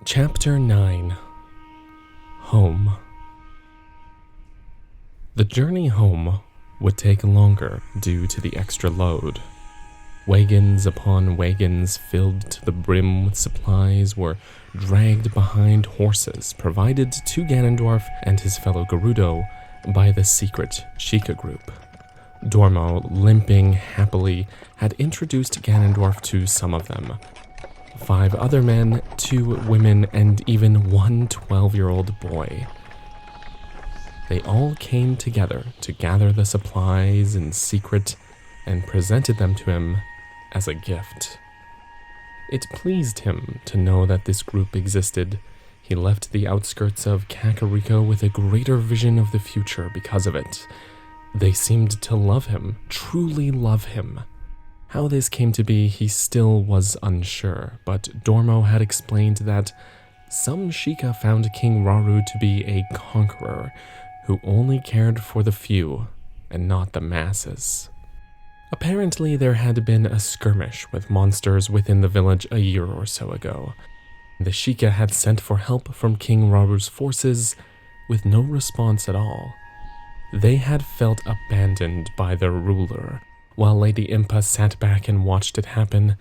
Chapter 9 Home. The journey home would take longer due to the extra load. Wagons upon wagons filled to the brim with supplies were dragged behind horses provided to Ganondorf and his fellow Gerudo by the secret Sheikah group. Dormo, limping happily, had introduced Ganondorf to some of them. 5 other men, 2 women, and even one 12-year-old boy. They all came together to gather the supplies in secret and presented them to him as a gift. It pleased him to know that this group existed. He left the outskirts of Kakariko with a greater vision of the future because of it. They seemed to love him, truly love him. How this came to be, he still was unsure, but Dormo had explained that some Sheikah found King Rauru to be a conqueror who only cared for the few and not the masses. Apparently, there had been a skirmish with monsters within the village a year or so ago. The Sheikah had sent for help from King Rauru's forces with no response at all. They had felt abandoned by their ruler, while Lady Impa sat back and watched it happen,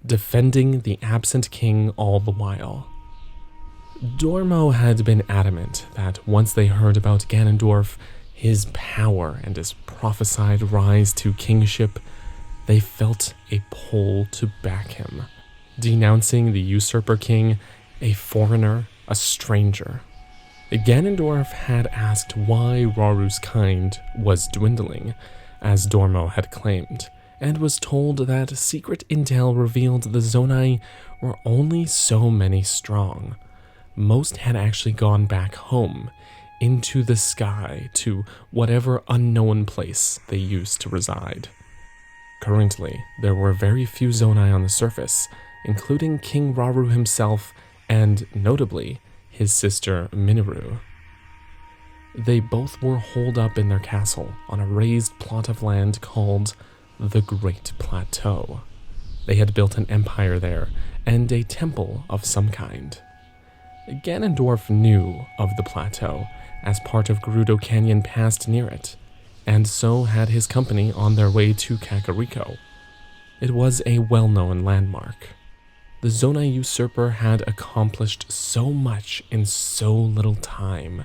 defending the absent king all the while. Dormo had been adamant that once they heard about Ganondorf, his power and his prophesied rise to kingship, they felt a pull to back him, denouncing the usurper king, a foreigner, a stranger. Ganondorf had asked why Rauru's kind was dwindling, as Dormo had claimed, and was told that secret intel revealed the Zonai were only so many strong. Most had actually gone back home, into the sky, to whatever unknown place they used to reside. Currently, there were very few Zonai on the surface, including King Rauru himself and, notably, his sister Minoru. They both were holed up in their castle on a raised plot of land called the Great Plateau. They had built an empire there and a temple of some kind. Ganondorf knew of the plateau, as part of Gerudo Canyon passed near it, and so had his company on their way to Kakariko. It was a well-known landmark. The Zonai usurper had accomplished so much in so little time.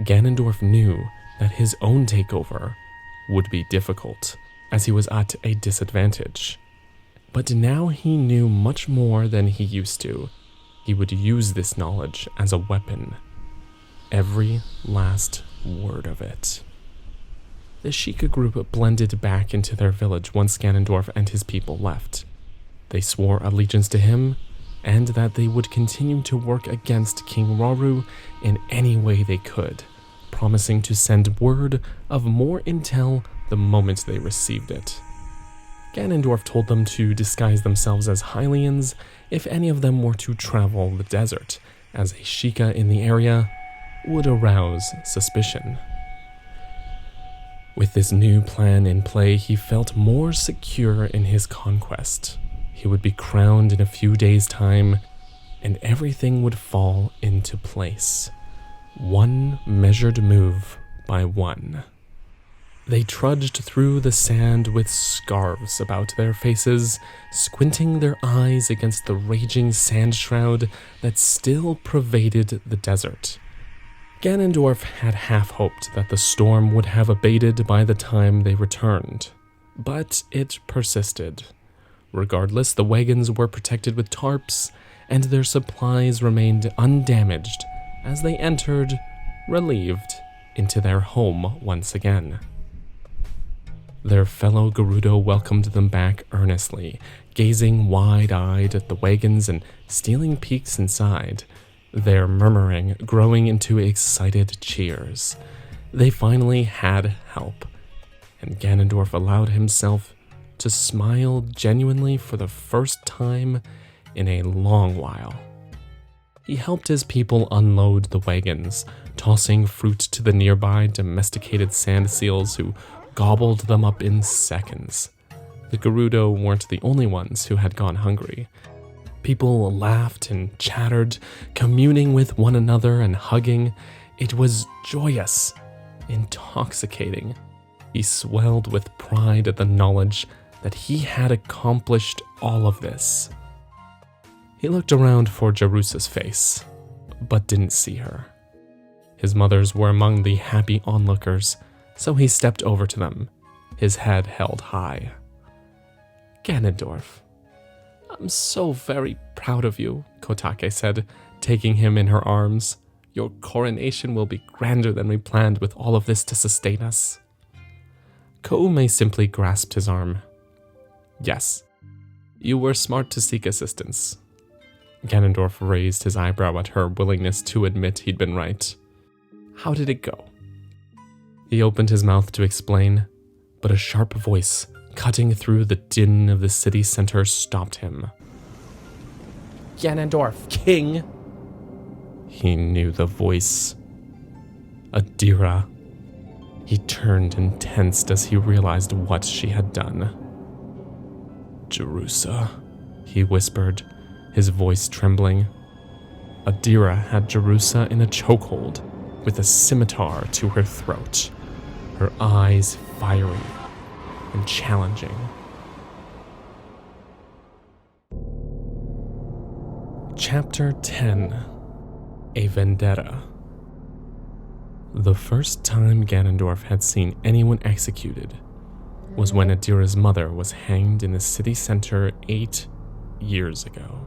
Ganondorf knew that his own takeover would be difficult, as he was at a disadvantage. But now he knew much more than he used to. He would use this knowledge as a weapon. Every last word of it. The Sheikah group blended back into their village once Ganondorf and his people left. They swore allegiance to him, and that they would continue to work against King Rauru in any way they could, promising to send word of more intel the moment they received it. Ganondorf told them to disguise themselves as Hylians if any of them were to travel the desert, as a Sheikah in the area would arouse suspicion. With this new plan in play, he felt more secure in his conquest. He would be crowned in a few days' time, and everything would fall into place. One measured move by one. They trudged through the sand with scarves about their faces, squinting their eyes against the raging sand shroud that still pervaded the desert. Ganondorf had half hoped that the storm would have abated by the time they returned, but it persisted. Regardless, the wagons were protected with tarps, and their supplies remained undamaged as they entered, relieved, into their home once again. Their fellow Gerudo welcomed them back earnestly, gazing wide-eyed at the wagons and stealing peeks inside, their murmuring growing into excited cheers. They finally had help, and Ganondorf allowed himself to smile genuinely for the first time in a long while. He helped his people unload the wagons, tossing fruit to the nearby domesticated sand seals who gobbled them up in seconds. The Gerudo weren't the only ones who had gone hungry. People laughed and chattered, communing with one another and hugging. It was joyous, intoxicating. He swelled with pride at the knowledge that he had accomplished all of this. He looked around for Jerusa's face, but didn't see her. His mothers were among the happy onlookers, so he stepped over to them, his head held high. "Ganondorf, I'm so very proud of you," Kotake said, taking him in her arms. "Your coronation will be grander than we planned with all of this to sustain us." Koume simply grasped his arm. "Yes, you were smart to seek assistance." Ganondorf raised his eyebrow at her willingness to admit he'd been right. "How did it go?" He opened his mouth to explain, but a sharp voice cutting through the din of the city center stopped him. "Ganondorf, king!" He knew the voice. Adira. He turned and tensed as he realized what she had done. "Jerusa," he whispered, his voice trembling. Adira had Jerusa in a chokehold, with a scimitar to her throat, her eyes fiery and challenging. Chapter 10: A Vendetta. The first time Ganondorf had seen anyone executed was when Adira's mother was hanged in the city center 8 years ago.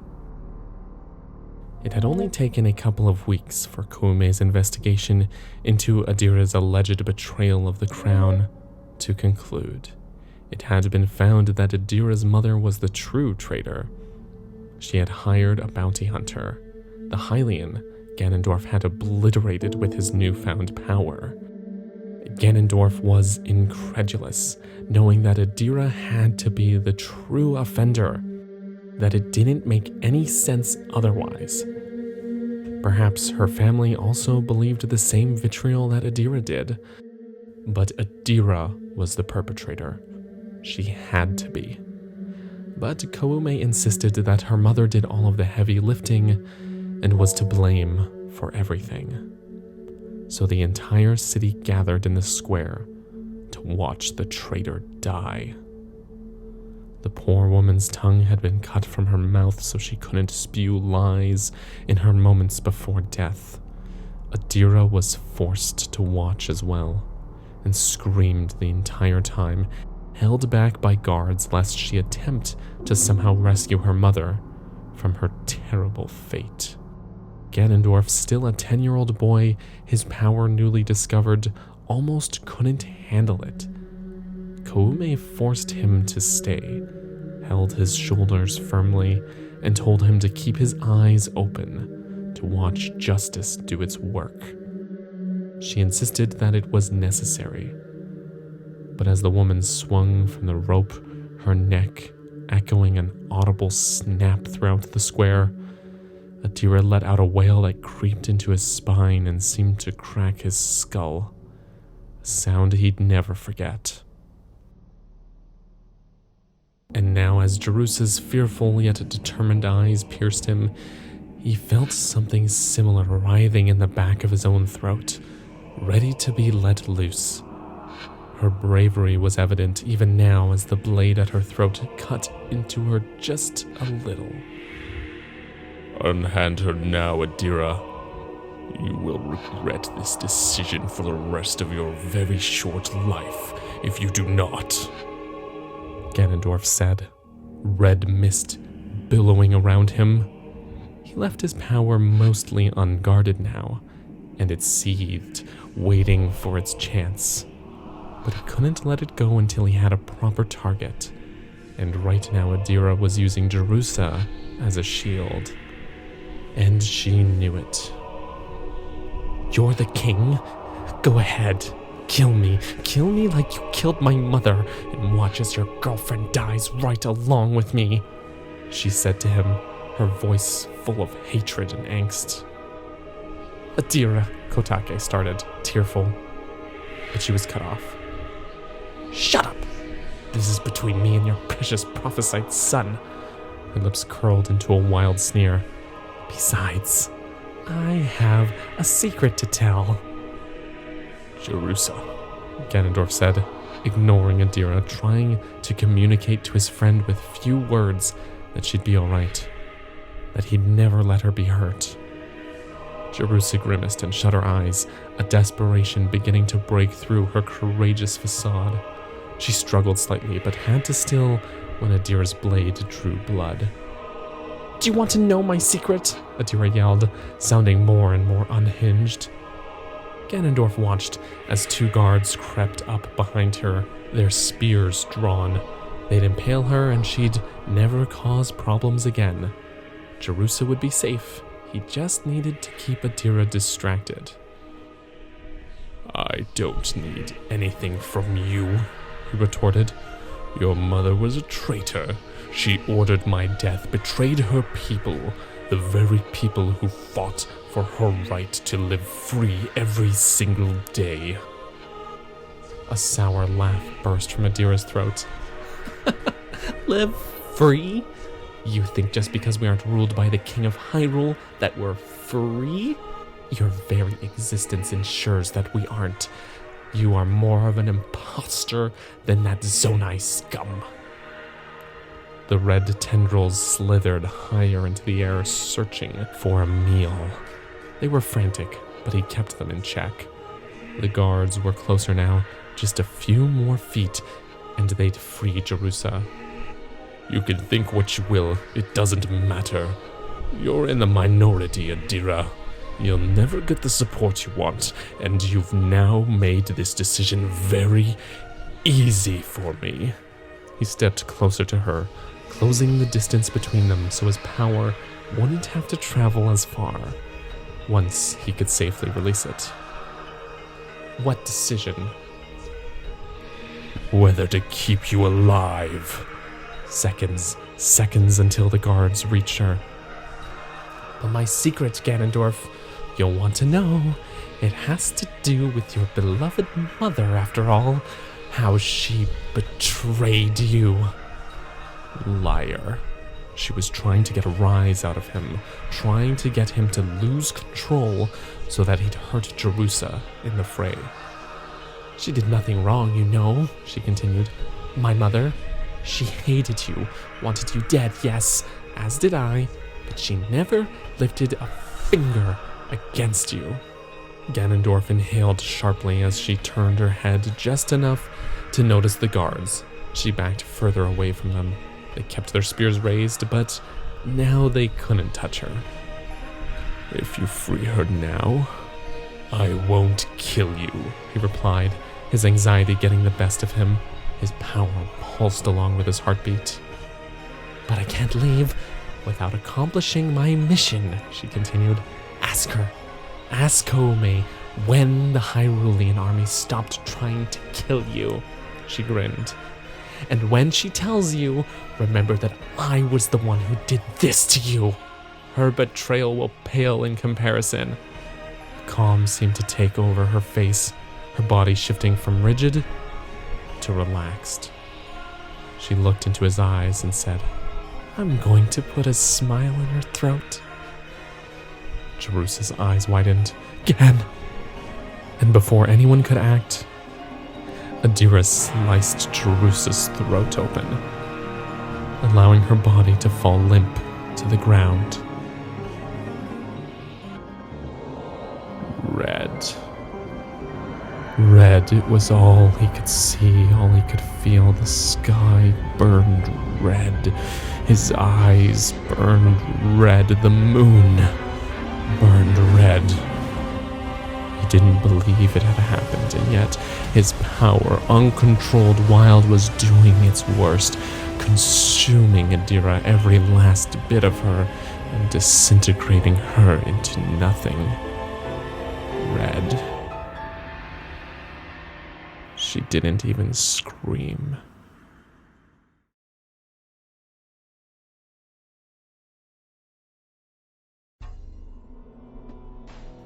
It had only taken a couple of weeks for Koume's investigation into Adira's alleged betrayal of the crown to conclude. It had been found that Adira's mother was the true traitor. She had hired a bounty hunter, the Hylian Ganondorf had obliterated with his newfound power. Ganondorf was incredulous, knowing that Adira had to be the true offender, that it didn't make any sense otherwise. Perhaps her family also believed the same vitriol that Adira did, but Adira was the perpetrator. She had to be. But Koume insisted that her mother did all of the heavy lifting and was to blame for everything. So the entire city gathered in the square to watch the traitor die. The poor woman's tongue had been cut from her mouth so she couldn't spew lies in her moments before death. Adira was forced to watch as well, and screamed the entire time, held back by guards lest she attempt to somehow rescue her mother from her terrible fate. Ganondorf, still a 10-year-old boy, his power newly discovered, almost couldn't handle it. Koume forced him to stay, held his shoulders firmly, and told him to keep his eyes open to watch justice do its work. She insisted that it was necessary. But as the woman swung from the rope, her neck echoing an audible snap throughout the square, Adira let out a wail that creeped into his spine and seemed to crack his skull, a sound he'd never forget. And now, as Jerusa's fearful yet determined eyes pierced him, he felt something similar writhing in the back of his own throat, ready to be let loose. Her bravery was evident even now as the blade at her throat cut into her just a little. "Unhand her now, Adira. You will regret this decision for the rest of your very short life if you do not," Ganondorf said, red mist billowing around him. He left his power mostly unguarded now, and it seethed, waiting for its chance. But he couldn't let it go until he had a proper target, and right now Adira was using Jerusa as a shield. And she knew it. "You're the king? Go ahead. Kill me like you killed my mother, and watch as your girlfriend dies right along with me," she said to him, her voice full of hatred and angst. "Adira," Kotake started, tearful, but she was cut off. "Shut up! This is between me and your precious prophesied son. Her lips curled into a wild sneer. Besides, I have a secret to tell. Jerusa, Ganondorf said, ignoring Adira, trying to communicate to his friend with few words that she'd be alright, that he'd never let her be hurt. Jerusa grimaced and shut her eyes, a desperation beginning to break through her courageous facade. She struggled slightly, but had to still when Adira's blade drew blood. Do you want to know my secret? Adira yelled, sounding more and more unhinged. Ganondorf watched as two guards crept up behind her, their spears drawn. They'd impale her and she'd never cause problems again. Jerusa would be safe. He just needed to keep Adira distracted. I don't need anything from you, he retorted. Your mother was a traitor. She ordered my death, betrayed her people, the very people who fought for her right to live free every single day. A sour laugh burst from Adira's throat. Live free? You think just because we aren't ruled by the King of Hyrule that we're free? Your very existence ensures that we aren't. You are more of an imposter than that Zonai scum. The red tendrils slithered higher into the air, searching for a meal. They were frantic, but he kept them in check. The guards were closer now, just a few more feet, and they'd free Jerusa. You can think what you will, it doesn't matter. You're in the minority, Adira. You'll never get the support you want, and you've now made this decision very easy for me. He stepped closer to her, closing the distance between them so his power wouldn't have to travel as far, once he could safely release it. What decision? Whether to keep you alive. Seconds until the guards reached her. But my secret, Ganondorf, you'll want to know. It has to do with your beloved mother, after all. How she betrayed you. Liar. She was trying to get a rise out of him, trying to get him to lose control so that he'd hurt Jerusa in the fray. She did nothing wrong, you know, she continued. My mother, she hated you, wanted you dead, yes, as did I, but she never lifted a finger against you. Ganondorf inhaled sharply as she turned her head just enough to notice the guards. She backed further away from them. They kept their spears raised, but now they couldn't touch her. If you free her now, I won't kill you, he replied, his anxiety getting the best of him. His power pulsed along with his heartbeat. But I can't leave without accomplishing my mission, she continued. Ask her. Ask Koumei when the Hyrulean army stopped trying to kill you, she grinned. And when she tells you, remember that I was the one who did this to you. Her betrayal will pale in comparison. Calm seemed to take over her face, her body shifting from rigid to relaxed. She looked into his eyes and said, I'm going to put a smile in her throat. Jerusa's eyes widened. Gan! And before anyone could act, Adira sliced Jerusa's throat open, allowing her body to fall limp to the ground. Red, it was all he could see, all he could feel. The sky burned red. His eyes burned red. The moon burned red. He didn't believe it had happened, and yet his power, uncontrolled wild, was doing its worst, consuming Adira, every last bit of her, and disintegrating her into nothing. Red. She didn't even scream.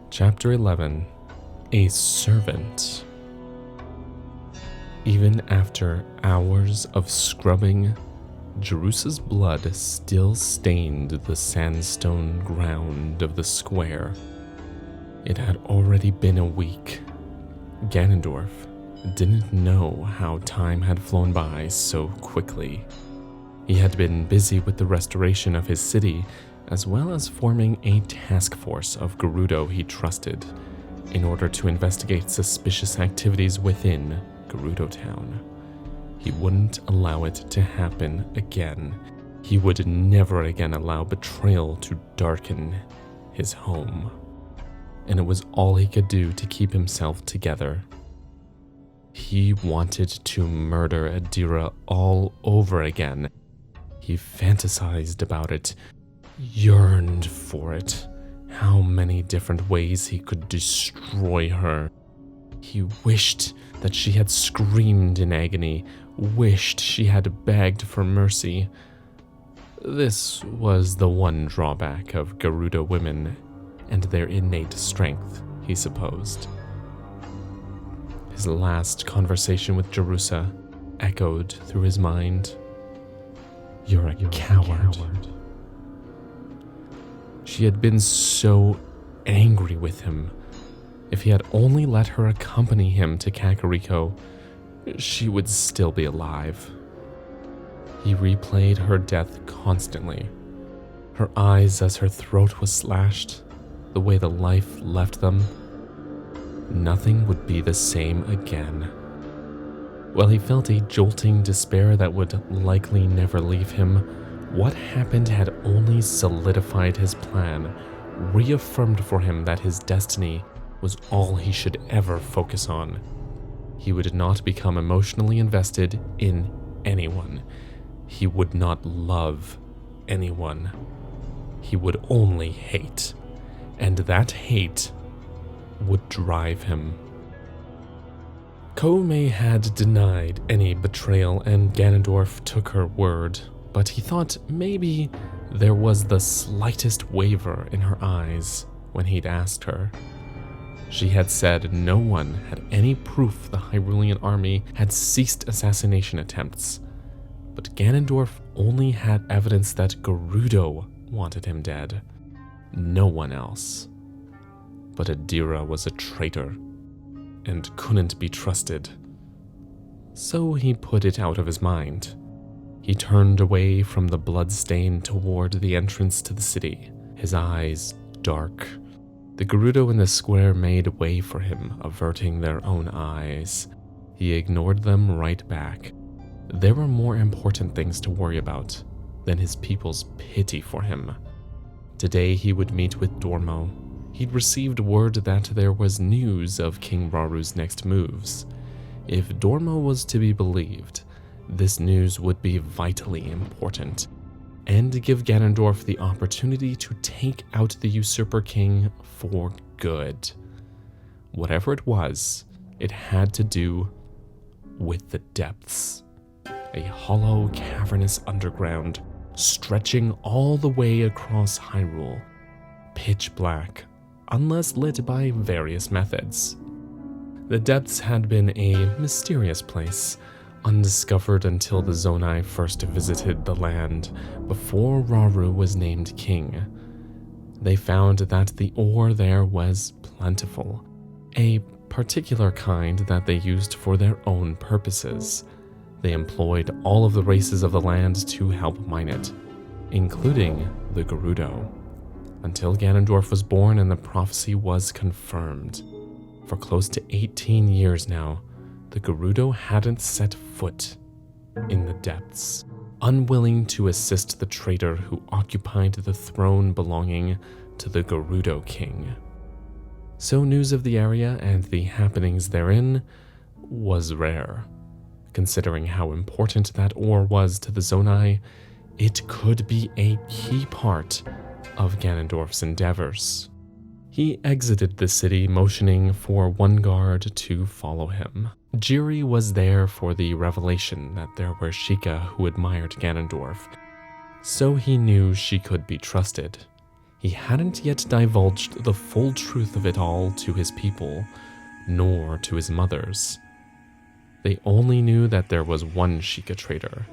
Chapter 11. A Servant. Even after hours of scrubbing, Jerusa's blood still stained the sandstone ground of the square. It had already been a week. Ganondorf didn't know how time had flown by so quickly. He had been busy with the restoration of his city, as well as forming a task force of Gerudo he trusted in order to investigate suspicious activities within Gerudo Town. He wouldn't allow it to happen again. He would never again allow betrayal to darken his home. And it was all he could do to keep himself together. He wanted to murder Adira all over again. He fantasized about it, yearned for it. How many different ways he could destroy her. He wished that she had screamed in agony, wished she had begged for mercy. This was the one drawback of Gerudo women and their innate strength, he supposed. His last conversation with Jerusa echoed through his mind. You're a coward. She had been so angry with him. If he had only let her accompany him to Kakariko, she would still be alive. He replayed her death constantly. Her eyes as her throat was slashed, the way the life left them. Nothing would be the same again. While he felt a jolting despair that would likely never leave him, what happened had only solidified his plan, reaffirmed for him that his destiny was all he should ever focus on. He would not become emotionally invested in anyone. He would not love anyone. He would only hate, and that hate would drive him. Koumei had denied any betrayal, and Ganondorf took her word, but he thought maybe there was the slightest waver in her eyes when he'd asked her. She had said no one had any proof the Hyrulean army had ceased assassination attempts, but Ganondorf only had evidence that Gerudo wanted him dead, no one else. But Adira was a traitor and couldn't be trusted. So he put it out of his mind. He turned away from the bloodstain toward the entrance to the city, his eyes dark. The Gerudo in the square made way for him, averting their own eyes. He ignored them right back. There were more important things to worry about than his people's pity for him. Today he would meet with Dormo. He'd received word that there was news of King Raru's next moves. If Dormo was to be believed, this news would be vitally important, and give Ganondorf the opportunity to take out the Usurper King for good. Whatever it was, it had to do with the depths. A hollow, cavernous underground stretching all the way across Hyrule, pitch black, unless lit by various methods. The depths had been a mysterious place, undiscovered until the Zonai first visited the land before Raru was named king. They found that the ore there was plentiful, a particular kind that they used for their own purposes. They employed all of the races of the land to help mine it, including the Gerudo, until Ganondorf was born and the prophecy was confirmed. For close to 18 years now, the Gerudo hadn't set foot in the depths, unwilling to assist the traitor who occupied the throne belonging to the Gerudo king. So news of the area and the happenings therein was rare. Considering how important that ore was to the Zonai, it could be a key part of Ganondorf's endeavors. He exited the city, motioning for one guard to follow him. Jiri was there for the revelation that there were Sheikah who admired Ganondorf, so he knew she could be trusted. He hadn't yet divulged the full truth of it all to his people, nor to his mothers. They only knew that there was one Sheikah traitor,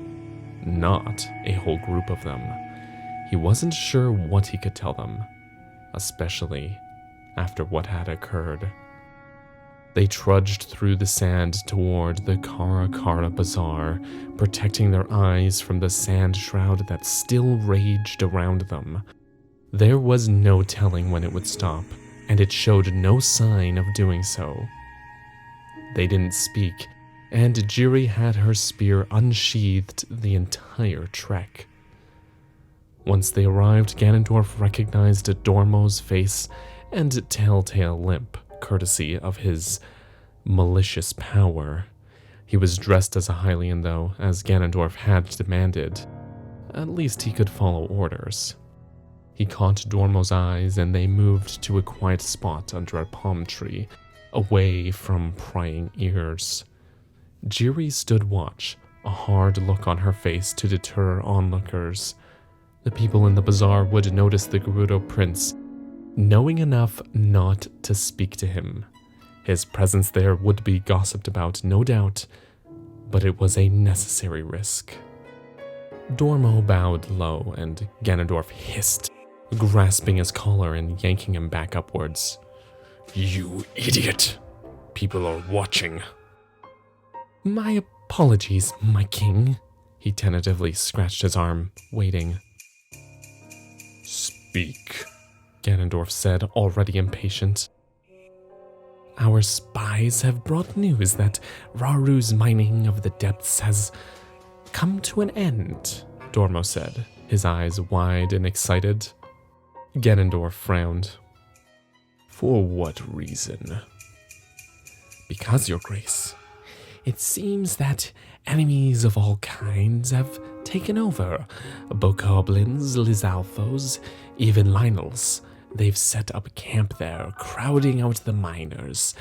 not a whole group of them. He wasn't sure what he could tell them, especially after what had occurred. They trudged through the sand toward the Kara Kara Bazaar, protecting their eyes from the sand shroud that still raged around them. There was no telling when it would stop, and it showed no sign of doing so. They didn't speak, and Jiri had her spear unsheathed the entire trek. Once they arrived, Ganondorf recognized Dormo's face and telltale limp, courtesy of his malicious power. He was dressed as a Hylian, though, as Ganondorf had demanded. At least he could follow orders. He caught Dormo's eyes, and they moved to a quiet spot under a palm tree, away from prying ears. Jiri stood watch, a hard look on her face to deter onlookers. The people in the bazaar would notice the Gerudo prince, knowing enough not to speak to him. His presence there would be gossiped about, no doubt, but it was a necessary risk. Dormo bowed low, and Ganondorf hissed, grasping his collar and yanking him back upwards. "You idiot! People are watching." "My apologies, my king." He tentatively scratched his arm, waiting. "Speak," Ganondorf said, already impatient. "Our spies have brought news that Raru's mining of the depths has come to an end," Dormo said, his eyes wide and excited. Ganondorf frowned. "For what reason?" "Because, Your Grace, it seems that enemies of all kinds have taken over. Bokoblins, Lizalfos, even Lynels. They've set up camp there, crowding out the miners.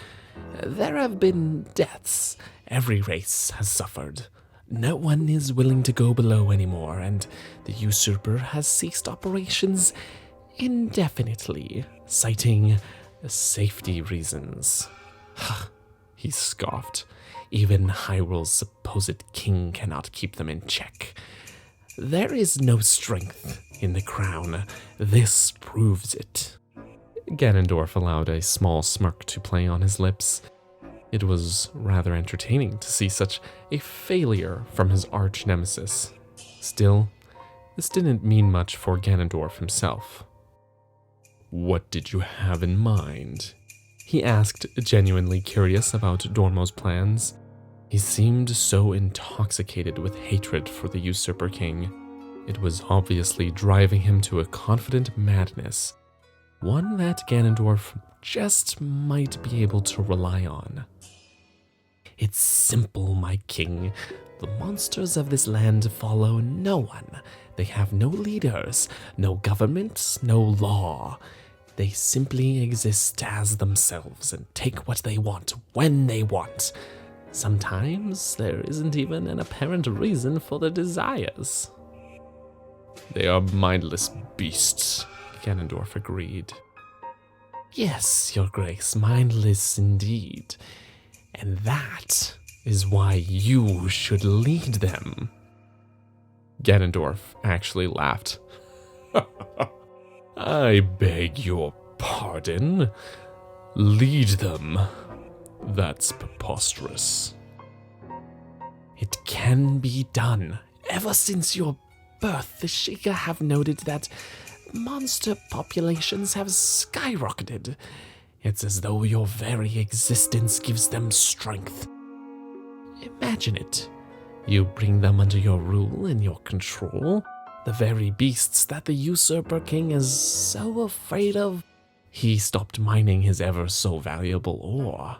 There have been deaths. Every race has suffered. No one is willing to go below anymore, and the usurper has ceased operations indefinitely, citing safety reasons." He scoffed. "Even Hyrule's supposed king cannot keep them in check. There is no strength in the crown. This proves it." Ganondorf allowed a small smirk to play on his lips. It was rather entertaining to see such a failure from his arch-nemesis. Still, this didn't mean much for Ganondorf himself. "What did you have in mind?" he asked, genuinely curious about Dormo's plans. He seemed so intoxicated with hatred for the usurper king. It was obviously driving him to a confident madness, one that Ganondorf just might be able to rely on. "It's simple, my king. The monsters of this land follow no one. They have no leaders, no government, no law. They simply exist as themselves and take what they want when they want. Sometimes there isn't even an apparent reason for their desires." "They are mindless beasts," Ganondorf agreed. "Yes, Your Grace, mindless indeed. And that is why you should lead them." Ganondorf actually laughed. "I beg your pardon? Lead them? That's preposterous." "It can be done. Ever since your birth, the Sheikah have noted that monster populations have skyrocketed. It's as though your very existence gives them strength. Imagine it. You bring them under your rule and your control, the very beasts that the usurper king is so afraid of. He stopped mining his ever so valuable ore.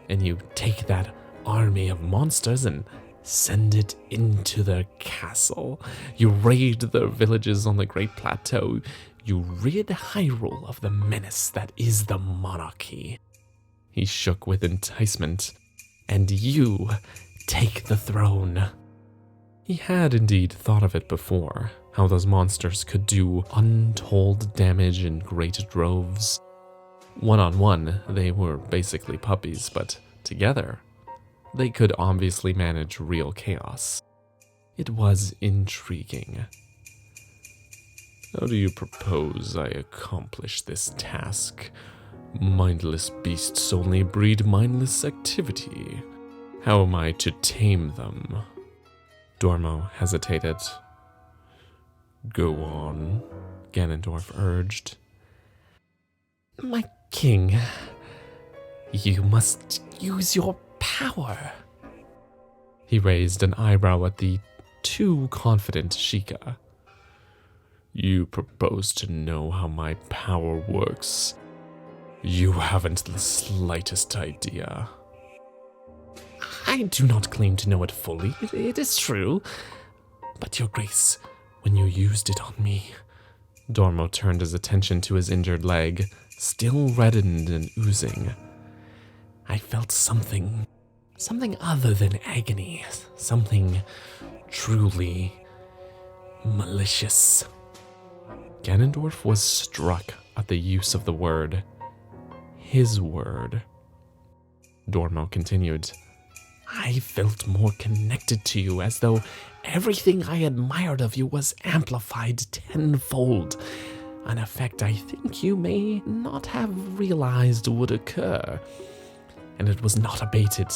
And you take that army of monsters and send it into their castle. You raid their villages on the Great Plateau. You rid Hyrule of the menace that is the monarchy." He shook with enticement. "And you take the throne." He had indeed thought of it before, how those monsters could do untold damage in great droves. One-on-one, they were basically puppies, but together, they could obviously manage real chaos. It was intriguing. How do you propose I accomplish this task? Mindless beasts only breed mindless activity. How am I to tame them? Dormo hesitated. Go on, Ganondorf urged. My king, you must use your power. He raised an eyebrow at the too confident Sheikah. You propose to know how my power works. You haven't the slightest idea. I do not claim to know it fully, it is true. But your grace, when you used it on me... Dormo turned his attention to his injured leg, still reddened and oozing. I felt something other than agony, something truly malicious. Ganondorf was struck at the use of the word. His word. Dormo continued. I felt more connected to you, as though everything I admired of you was amplified tenfold, an effect I think you may not have realized would occur, and it was not abated.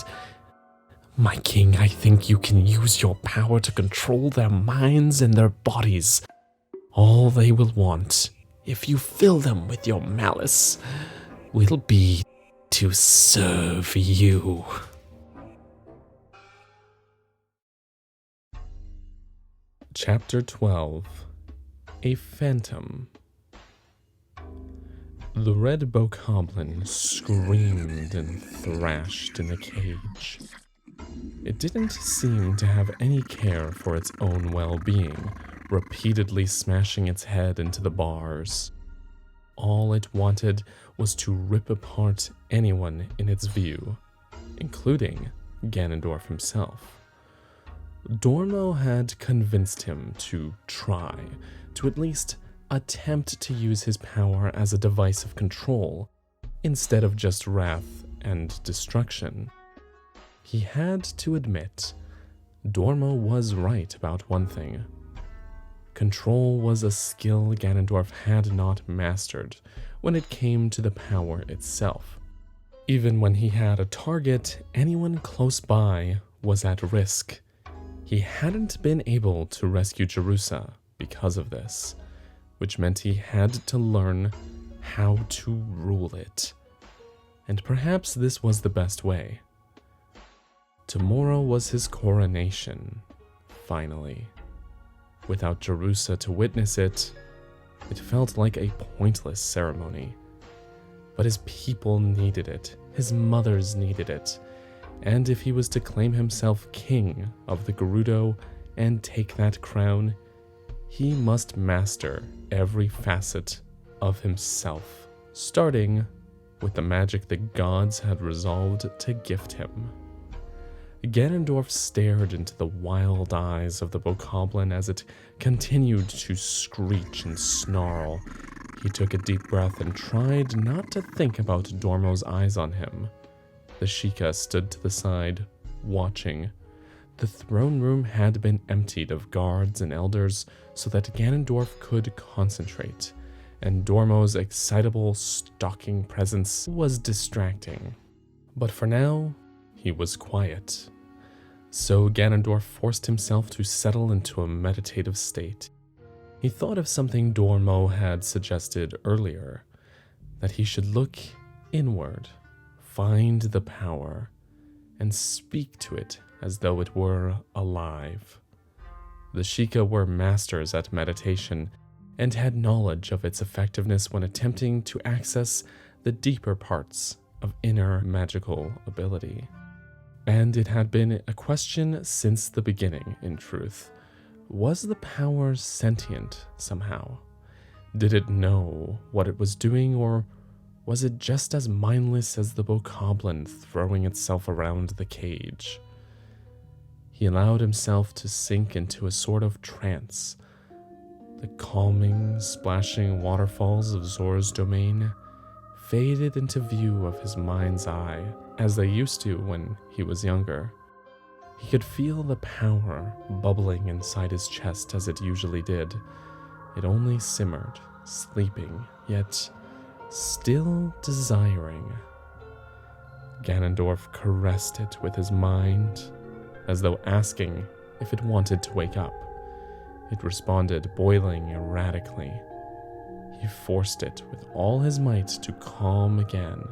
My king, I think you can use your power to control their minds and their bodies. All they will want, if you fill them with your malice, will be to serve you. Chapter 12. A Phantom. The red bokoblin screamed and thrashed in the cage. It didn't seem to have any care for its own well-being, repeatedly smashing its head into the bars. All it wanted was to rip apart anyone in its view, including Ganondorf himself. Dormo had convinced him to try, to at least attempt to use his power as a device of control, instead of just wrath and destruction. He had to admit, Dormo was right about one thing. Control was a skill Ganondorf had not mastered when it came to the power itself. Even when he had a target, anyone close by was at risk. He hadn't been able to rescue Jerusa because of this, which meant he had to learn how to rule it. And perhaps this was the best way. Tomorrow was his coronation, finally. Without Jerusa to witness it, it felt like a pointless ceremony. But his people needed it, his mothers needed it, and if he was to claim himself king of the Gerudo and take that crown, he must master every facet of himself, starting with the magic the gods had resolved to gift him. Ganondorf stared into the wild eyes of the bokoblin as it continued to screech and snarl. He took a deep breath and tried not to think about Dormo's eyes on him. The Sheikah stood to the side, watching. The throne room had been emptied of guards and elders so that Ganondorf could concentrate, and Dormo's excitable, stalking presence was distracting. But for now, he was quiet. So Ganondorf forced himself to settle into a meditative state. He thought of something Dormo had suggested earlier, that he should look inward, find the power, and speak to it as though it were alive. The Sheikah were masters at meditation and had knowledge of its effectiveness when attempting to access the deeper parts of inner magical ability. And it had been a question since the beginning, in truth. Was the power sentient somehow? Did it know what it was doing, or was it just as mindless as the bokoblin throwing itself around the cage? He allowed himself to sink into a sort of trance. The calming, splashing waterfalls of Zora's domain faded into view of his mind's eye, as they used to when he was younger. He could feel the power bubbling inside his chest as it usually did. It only simmered, sleeping, yet still desiring. Ganondorf caressed it with his mind, as though asking if it wanted to wake up. It responded, boiling erratically. He forced it with all his might to calm again,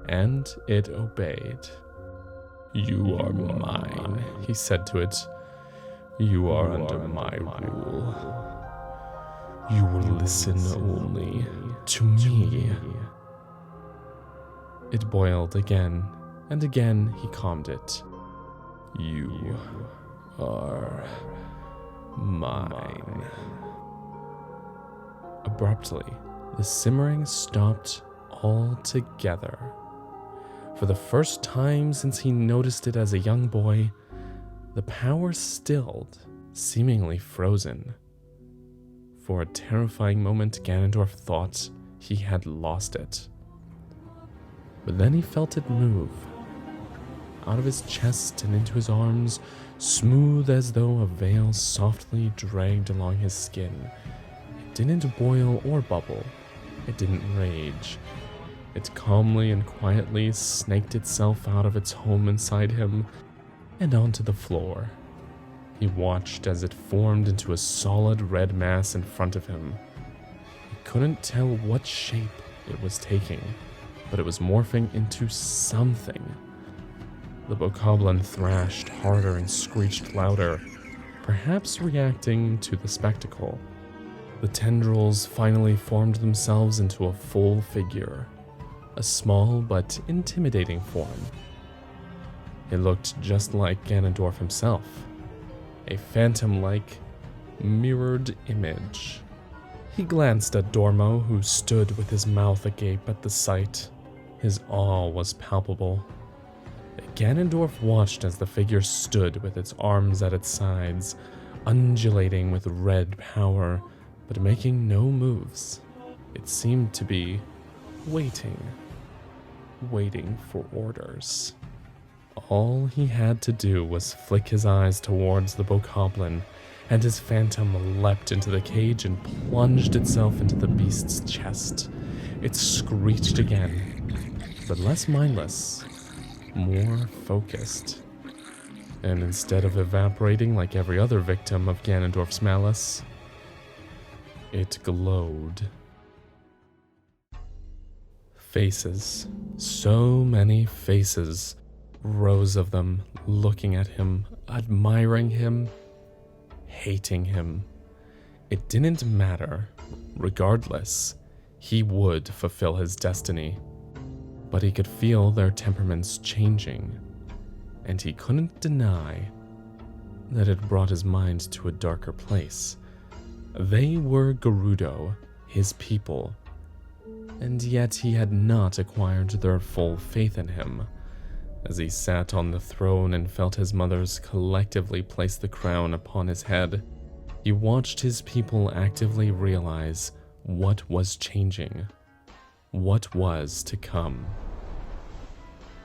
and it obeyed. "You are mine," he said to it. "You are under my rule. You will listen only to me." It boiled again, and again he calmed it. "You are mine." Abruptly, the simmering stopped altogether. For the first time since he noticed it as a young boy, the power stilled, seemingly frozen. For a terrifying moment, Ganondorf thought he had lost it. But then he felt it move, out of his chest and into his arms, smooth as though a veil softly dragged along his skin. It didn't boil or bubble. It didn't rage. It calmly and quietly snaked itself out of its home inside him and onto the floor. He watched as it formed into a solid red mass in front of him. He couldn't tell what shape it was taking, but it was morphing into something. The bokoblin thrashed harder and screeched louder, perhaps reacting to the spectacle. The tendrils finally formed themselves into a full figure, a small but intimidating form. It looked just like Ganondorf himself, a phantom-like, mirrored image. He glanced at Dormo, who stood with his mouth agape at the sight. His awe was palpable. Ganondorf watched as the figure stood with its arms at its sides, undulating with red power, but making no moves. It seemed to be waiting for orders. All he had to do was flick his eyes towards the bokoblin, and his phantom leapt into the cage and plunged itself into the beast's chest. It screeched again, but less mindless, more focused. And instead of evaporating like every other victim of Ganondorf's malice, it glowed. Faces, so many faces, rows of them, looking at him, admiring him, hating him. It didn't matter. Regardless, he would fulfill his destiny. But he could feel their temperaments changing, and he couldn't deny that it brought his mind to a darker place. They were Gerudo, his people, and yet he had not acquired their full faith in him. As he sat on the throne and felt his mothers collectively place the crown upon his head, he watched his people actively realize what was changing, what was to come.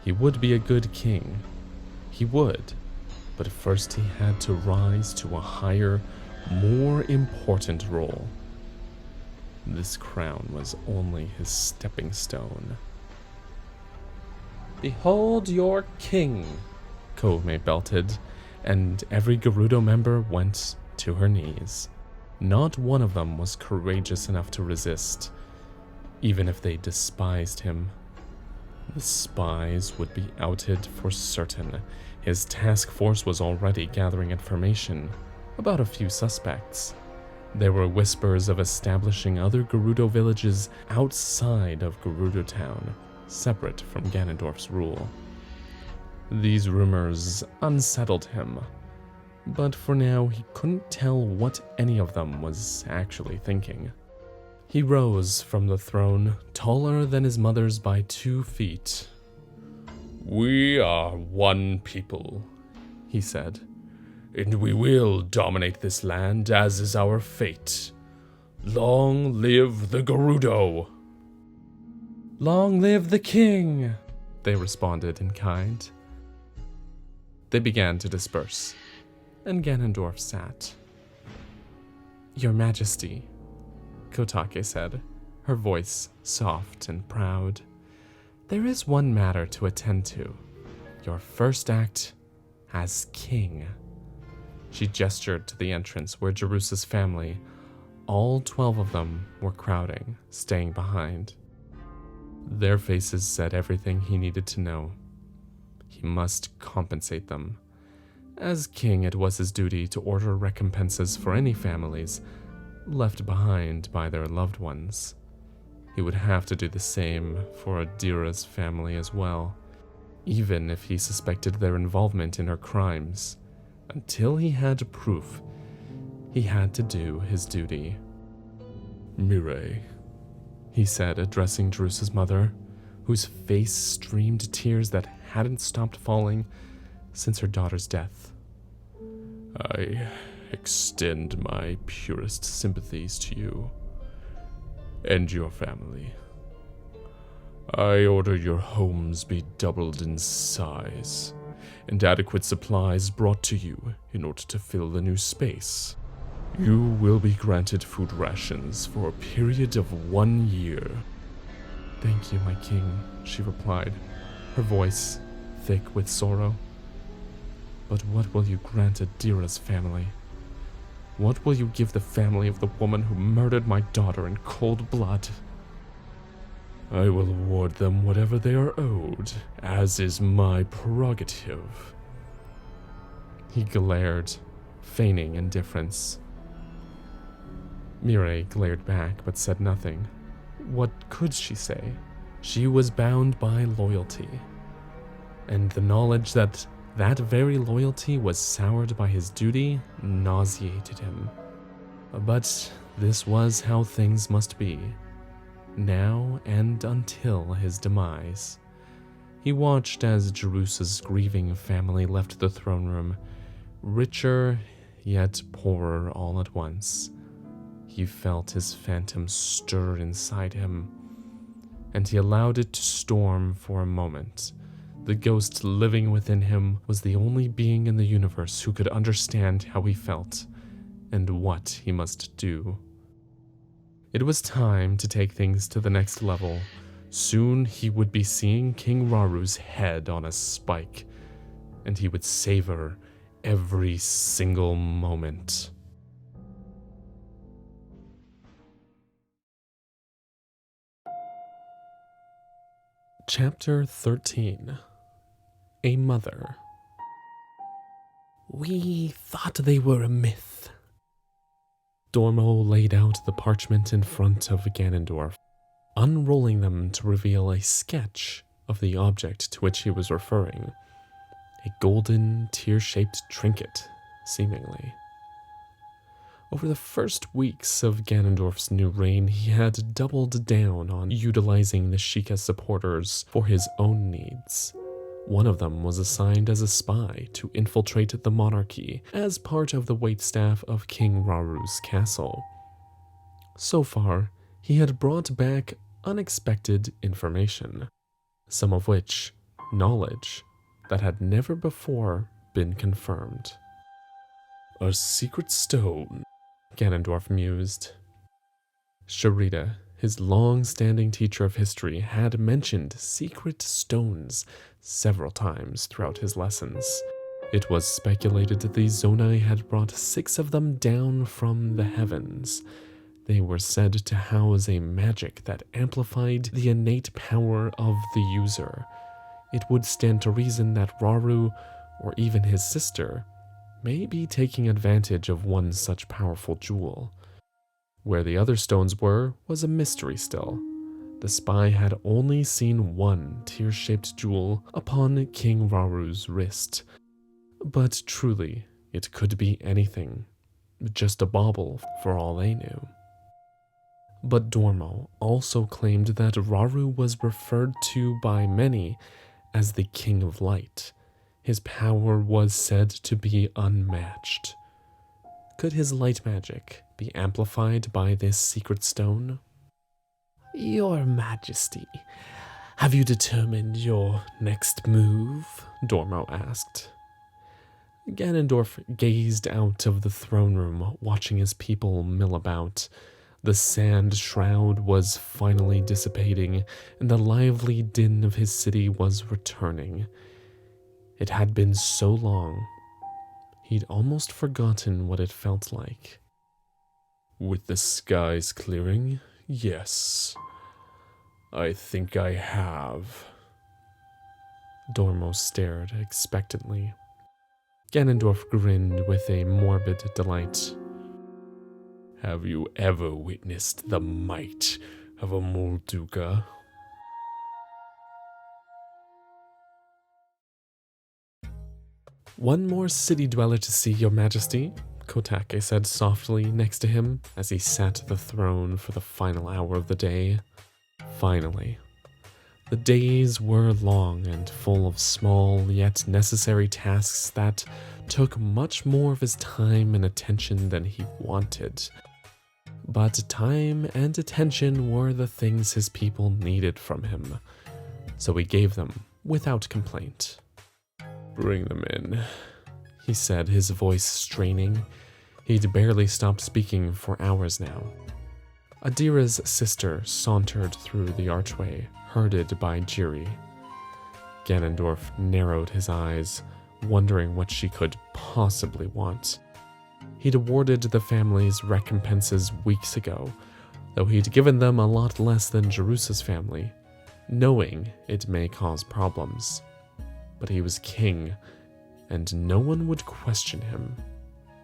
He would be a good king. He would, but first he had to rise to a higher, more important role. This crown was only his stepping stone. "Behold your king," Koume belted, and every Gerudo member went to her knees. Not one of them was courageous enough to resist, even if they despised him. The spies would be outed for certain. His task force was already gathering information about a few suspects. There were whispers of establishing other Gerudo villages outside of Gerudo Town, separate from Ganondorf's rule. These rumors unsettled him, but for now he couldn't tell what any of them was actually thinking. He rose from the throne, taller than his mother's by 2 feet. "We are one people," he said, "and we will dominate this land as is our fate. Long live the Gerudo!" "Long live the king!" they responded in kind. They began to disperse, and Ganondorf sat. "Your Majesty," Kotake said, her voice soft and proud, "there is one matter to attend to. Your first act as king." She gestured to the entrance where Jerus's family, all 12 of them, were crowding, staying behind. Their faces said everything he needed to know. He must compensate them. As king, it was his duty to order recompenses for any families left behind by their loved ones. He would have to do the same for Adira's family as well, even if he suspected their involvement in her crimes. Until he had proof, he had to do his duty. "Mireille," he said, addressing Jerus's mother, whose face streamed tears that hadn't stopped falling since her daughter's death. "I extend my purest sympathies to you and your family. I order your homes be doubled in size and adequate supplies brought to you in order to fill the new space. You will be granted food rations for a period of 1 year. "Thank you, my king," she replied, her voice thick with sorrow. "But what will you grant Adira's family? What will you give the family of the woman who murdered my daughter in cold blood?" "I will award them whatever they are owed, as is my prerogative." He glared, feigning indifference. Mireille glared back but said nothing. What could she say? She was bound by loyalty, and the knowledge that that very loyalty was soured by his duty nauseated him. But this was how things must be, now and until his demise. He watched as Jerus's grieving family left the throne room, richer yet poorer all at once. He felt his phantom stir inside him, and he allowed it to storm for a moment. The ghost living within him was the only being in the universe who could understand how he felt and what he must do. It was time to take things to the next level. Soon he would be seeing King Raru's head on a spike, and he would savor every single moment. Chapter 13. A Mother. "We thought they were a myth." Dormo laid out the parchment in front of Ganondorf, unrolling them to reveal a sketch of the object to which he was referring. A golden, tear-shaped trinket, seemingly. Over the first weeks of Ganondorf's new reign, he had doubled down on utilizing the Sheikah supporters for his own needs. One of them was assigned as a spy to infiltrate the monarchy as part of the waitstaff of King Raru's castle. So far, he had brought back unexpected information, some of which knowledge that had never before been confirmed. "A secret stone," Ganondorf mused. Sharita, his long-standing teacher of history, had mentioned secret stones several times throughout his lessons. It was speculated that the Zonai had brought 6 of them down from the heavens. They were said to house a magic that amplified the innate power of the user. It would stand to reason that Raru, or even his sister, may be taking advantage of one such powerful jewel. Where the other stones were was a mystery still. The spy had only seen one tear-shaped jewel upon King Raru's wrist. But truly, it could be anything. Just a bauble, for all they knew. But Dormo also claimed that Raru was referred to by many as the King of Light. His power was said to be unmatched. Could his light magic be amplified by this secret stone? "Your Majesty, have you determined your next move?" Dormo asked. Ganondorf gazed out of the throne room, watching his people mill about. The sand shroud was finally dissipating, and the lively din of his city was returning. It had been so long, he'd almost forgotten what it felt like. With the skies clearing, yes, I think I have. Dormo stared expectantly. Ganondorf grinned with a morbid delight. Have you ever witnessed the might of a Molduga? One more city dweller to see, Your Majesty, Kotake said softly next to him as he sat at the throne for the final hour of the day. Finally. The days were long and full of small yet necessary tasks that took much more of his time and attention than he wanted. But time and attention were the things his people needed from him, so he gave them without complaint. Bring them in, he said, his voice straining. He'd barely stopped speaking for hours now. Adira's sister sauntered through the archway, herded by Jiri. Ganondorf narrowed his eyes, wondering what she could possibly want. He'd awarded the family's recompenses weeks ago, though he'd given them a lot less than Jerusa's family, knowing it may cause problems. But he was king, and no one would question him,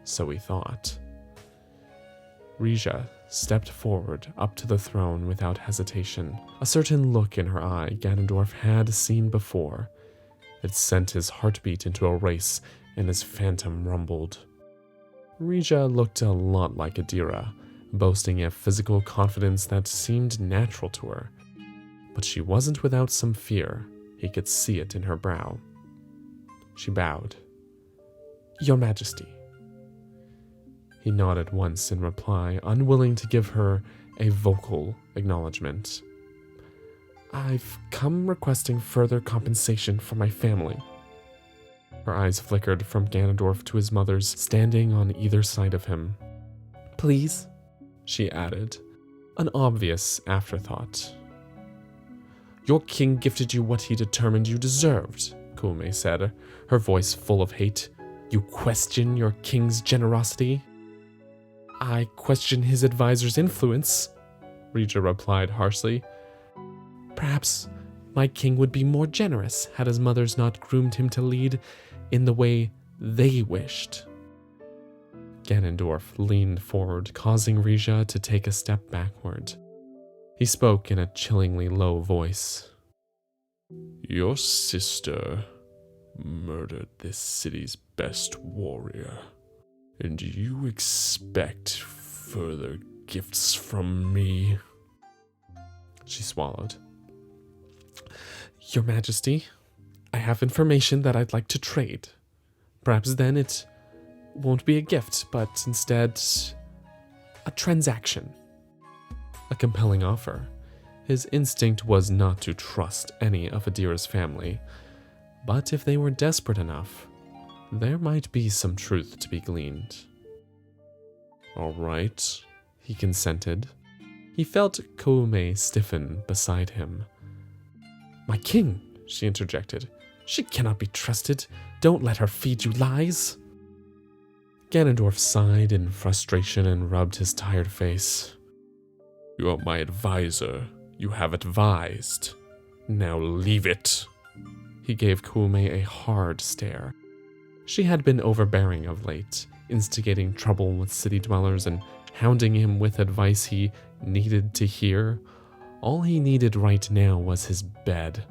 so he thought. Rija stepped forward up to the throne without hesitation, a certain look in her eye Ganondorf had seen before. It sent his heartbeat into a race, and his phantom rumbled. Rija looked a lot like Adira, boasting a physical confidence that seemed natural to her. But she wasn't without some fear. He could see it in her brow. She bowed. Your Majesty. He nodded once in reply, unwilling to give her a vocal acknowledgement. I've come requesting further compensation for my family. Her eyes flickered from Ganondorf to his mother's, standing on either side of him. Please, she added, an obvious afterthought. Your king gifted you what he determined you deserved, Kume said, her voice full of hate. You question your king's generosity? I question his advisor's influence, Rija replied harshly. Perhaps my king would be more generous had his mothers not groomed him to lead in the way they wished. Ganondorf leaned forward, causing Rija to take a step backward. He spoke in a chillingly low voice. Your sister murdered this city's best warrior, and you expect further gifts from me? She swallowed. Your Majesty, I have information that I'd like to trade. Perhaps then it won't be a gift, but instead a transaction. A compelling offer. His instinct was not to trust any of Adira's family, but if they were desperate enough, there might be some truth to be gleaned. All right, he consented. He felt Koume stiffen beside him. My king, she interjected. She cannot be trusted. Don't let her feed you lies. Ganondorf sighed in frustration and rubbed his tired face. You are my advisor. You have advised. Now leave it. He gave Koume a hard stare. She had been overbearing of late, instigating trouble with city dwellers and hounding him with advice he needed to hear. All he needed right now was his bed.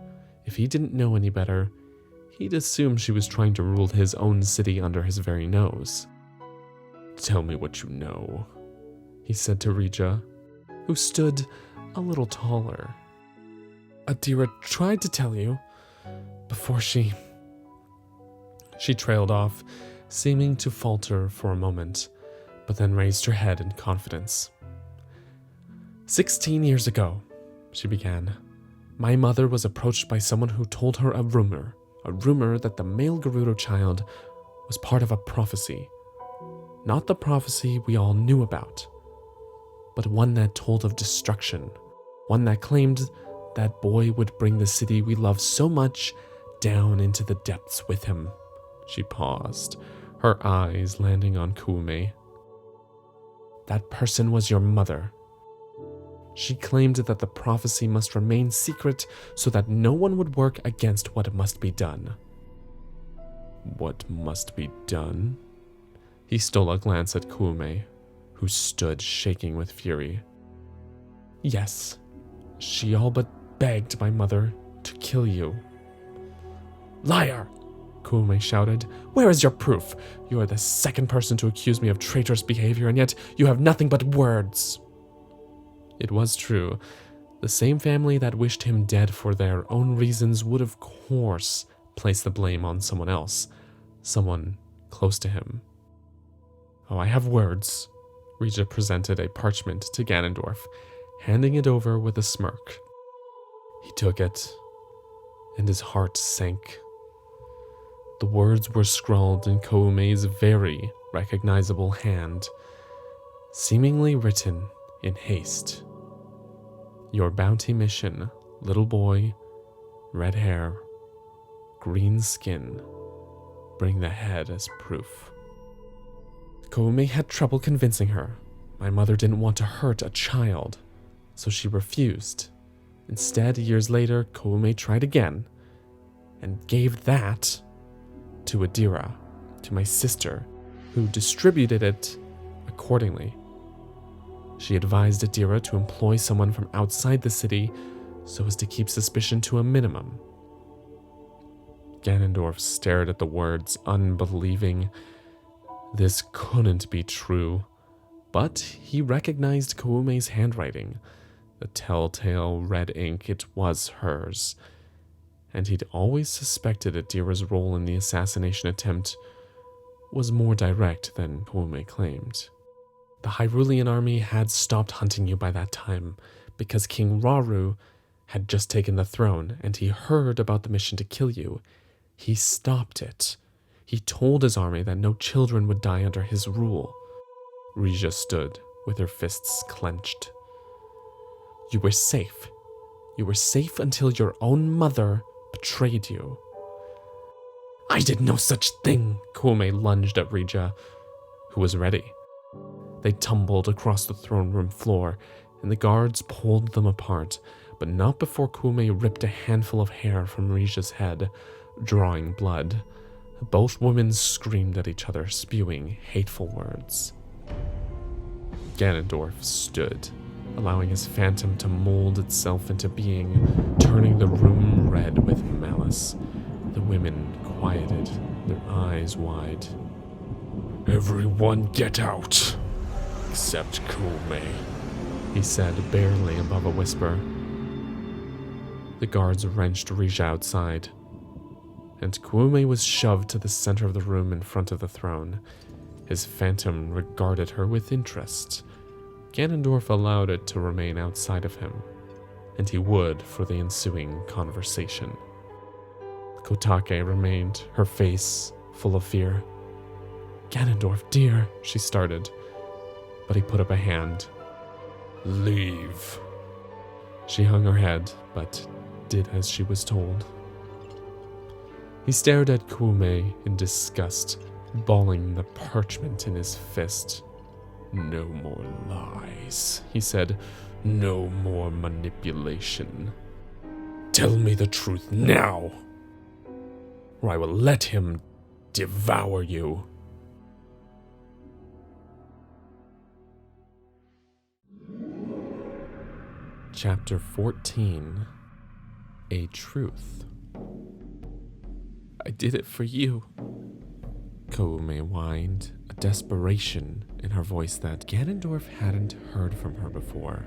If he didn't know any better, he'd assume she was trying to rule his own city under his very nose. Tell me what you know, he said to Rija, who stood a little taller. Adira tried to tell you before she trailed off, seeming to falter for a moment, but then raised her head in confidence. 16 years ago, she began, my mother was approached by someone who told her a rumor that the male Gerudo child was part of a prophecy. Not the prophecy we all knew about, but one that told of destruction, one that claimed that boy would bring the city we love so much down into the depths with him. She paused, her eyes landing on Kume. That person was your mother. She claimed that the prophecy must remain secret so that no one would work against what must be done. What must be done? He stole a glance at Kume, who stood shaking with fury. Yes, she all but begged my mother to kill you. Liar! Kume shouted. Where is your proof? You are the second person to accuse me of traitorous behavior, and yet you have nothing but words. It was true. The same family that wished him dead for their own reasons would, of course, place the blame on someone else, someone close to him. Oh, I have words. Rija presented a parchment to Ganondorf, handing it over with a smirk. He took it, and his heart sank. The words were scrawled in Koume's very recognizable hand, seemingly written in haste. Your bounty mission, little boy, red hair, green skin, bring the head as proof. Koume had trouble convincing her. My mother didn't want to hurt a child, so she refused. Instead, years later, Koume tried again, and gave that to Adira, to my sister, who distributed it accordingly. She advised Adira to employ someone from outside the city so as to keep suspicion to a minimum. Ganondorf stared at the words, unbelieving. This couldn't be true, but he recognized Koume's handwriting. The telltale red ink, it was hers, and he'd always suspected Adira's role in the assassination attempt was more direct than Koume claimed. The Hyrulean army had stopped hunting you by that time because King Rauru had just taken the throne and he heard about the mission to kill you. He stopped it. He told his army that no children would die under his rule. Rija stood with her fists clenched. You were safe. You were safe until your own mother betrayed you. I did no such thing, Koume lunged at Rija, who was ready. They tumbled across the throne room floor, and the guards pulled them apart, but not before Koume ripped a handful of hair from Rija's head, drawing blood. Both women screamed at each other, spewing hateful words. Ganondorf stood, allowing his phantom to mold itself into being, turning the room red with malice. The women quieted, their eyes wide. Everyone get out, except Koume, he said, barely above a whisper. The guards wrenched Rija outside, and Koume was shoved to the center of the room in front of the throne. His phantom regarded her with interest. Ganondorf allowed it to remain outside of him, and he would for the ensuing conversation. Kotake remained, her face full of fear. Ganondorf, dear, she started, but he put up a hand. Leave. She hung her head, but did as she was told. He stared at Koume in disgust, balling the parchment in his fist. No more lies, he said. No more manipulation. Tell me the truth now, or I will let him devour you. Chapter 14. A Truth. I did it for you, Koume whined, a desperation in her voice that Ganondorf hadn't heard from her before.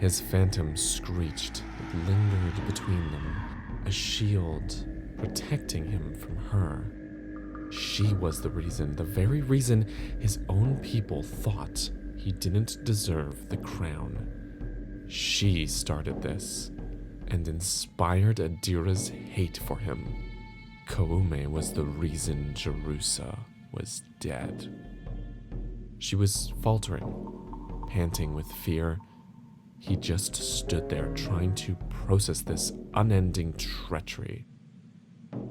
His phantom screeched, it lingered between them, a shield protecting him from her. She was the reason, the very reason his own people thought he didn't deserve the crown. She started this, and inspired Adira's hate for him. Koume was the reason Jerusa was dead. She was faltering, panting with fear. He just stood there trying to process this unending treachery.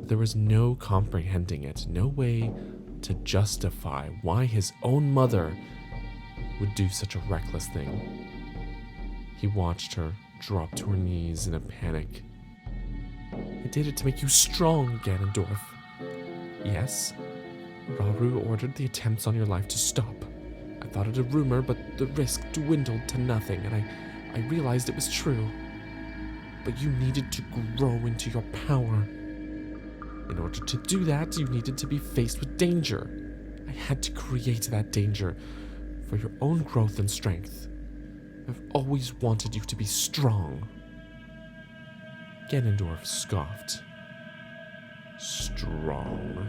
There was no comprehending it, no way to justify why his own mother would do such a reckless thing. He watched her drop to her knees in a panic. "I did it to make you strong, Ganondorf. Yes, Rauru ordered the attempts on your life to stop. I thought it a rumor, but the risk dwindled to nothing, and I realized it was true. But you needed to grow into your power. In order to do that, you needed to be faced with danger. I had to create that danger for your own growth and strength. I've always wanted you to be strong." Ganondorf scoffed. "Strong?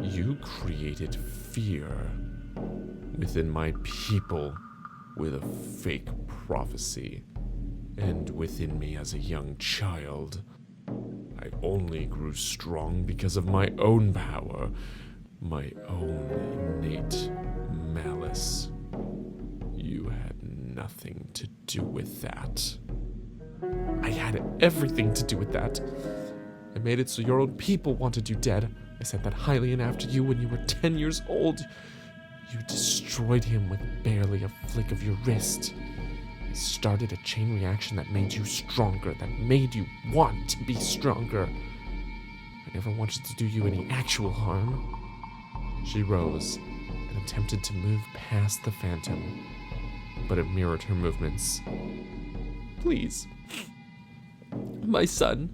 You created fear within my people with a fake prophecy, and within me as a young child. I only grew strong because of my own power, my own innate malice. You had nothing to do with that." "I had everything to do with that. I made it so your own people wanted you dead. I sent that Hylian after you when you were 10 years old. You destroyed him with barely a flick of your wrist. I started a chain reaction that made you stronger, that made you want to be stronger. I never wanted to do you any actual harm." She rose and attempted to move past the phantom, but it mirrored her movements. "Please, my son."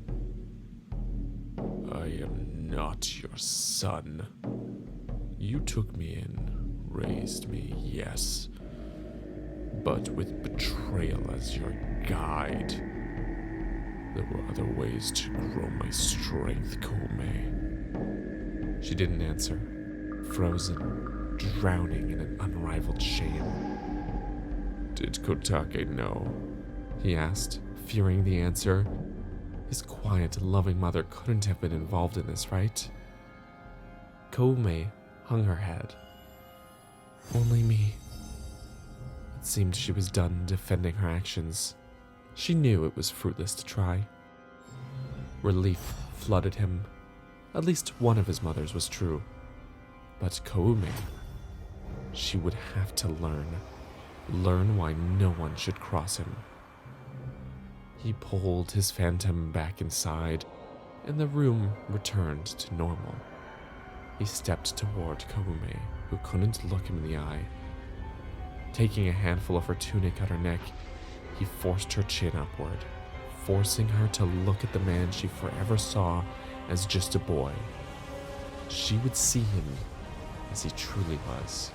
"I am not your son. You took me in, raised me, yes, but with betrayal as your guide. There were other ways to grow my strength, Koume." She didn't answer, frozen, drowning in an unrivaled shame. "Did Kotake know?" he asked, fearing the answer. His quiet, loving mother couldn't have been involved in this, right? Koume hung her head. "Only me." It seemed she was done defending her actions. She knew it was fruitless to try. Relief flooded him. At least one of his mothers was true. But Koume, she would have to learn why no one should cross him. He pulled his phantom back inside, and the room returned to normal. He stepped toward Koume, who couldn't look him in the eye. Taking a handful of her tunic at her neck, he forced her chin upward, forcing her to look at the man she forever saw as just a boy. She would see him as he truly was.